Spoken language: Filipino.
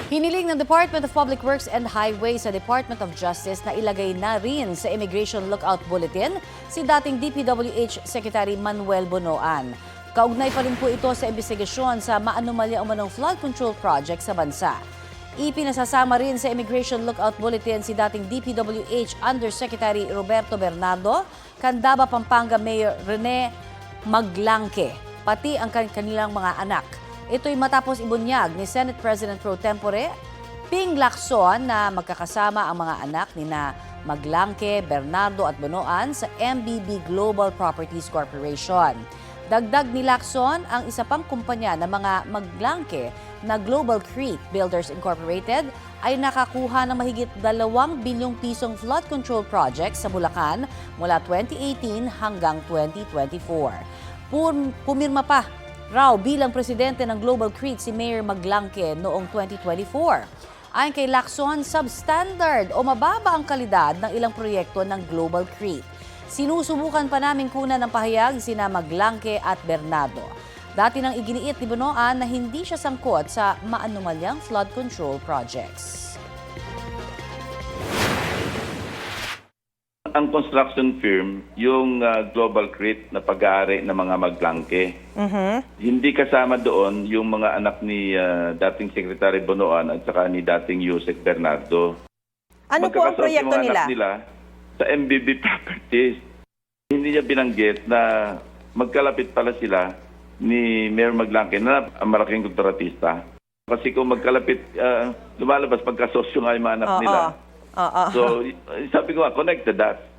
Hiniling ng Department of Public Works and Highways sa Department of Justice na ilagay na rin sa Immigration Lookout Bulletin si dating DPWH Secretary Manuel Bonoan. Kaugnay pa rin po ito sa investigasyon sa maanumalya umanong flood control project sa bansa. Ipinasasama rin sa Immigration Lookout Bulletin si dating DPWH Undersecretary Roberto Bernardo, Candaba, Pampanga Mayor Rene Maglangke, pati ang kanilang mga anak. Ito'y matapos ibunyag ni Senate President Pro Tempore Ping Lacson na magkakasama ang mga anak ni na Maglangke, Bernardo at Bonoan sa MBB Global Properties Corporation. Dagdag ni Lacson ang isa pang kumpanya ng mga Maglangke na Global Creek Builders Incorporated ay nakakuha ng mahigit 2 bilyong pisong flood control project sa Bulacan mula 2018 hanggang 2024. Pumirma pa raw bilang presidente ng Global Creek si Mayor Maglangke noong 2024. Ayon kay Lacson, substandard o mababa ang kalidad ng ilang proyekto ng Global Creek. Sinusubukan pa namin kunan ng pahayag sina Maglangke at Bernardo. Dati nang iginiit ni Bonoan na hindi siya sangkot sa maanumalyang flood control projects. Ang construction firm, yung Global Creek na pag-aari ng mga Maglangke. Hindi kasama doon yung mga anak ni dating Secretary Bonoan at saka ni dating Yusek Bernardo. Ano po ang proyekto yung nila? Anak nila sa MBB Properties. Hindi niya binanggit na magkalapit pala sila ni Mayor Maglangke na malaking kontratista. Kasi kung magkalapit, lumalabas pagkasosyo nga yung mga anak nila. So, sabi ko nga, connect the dots.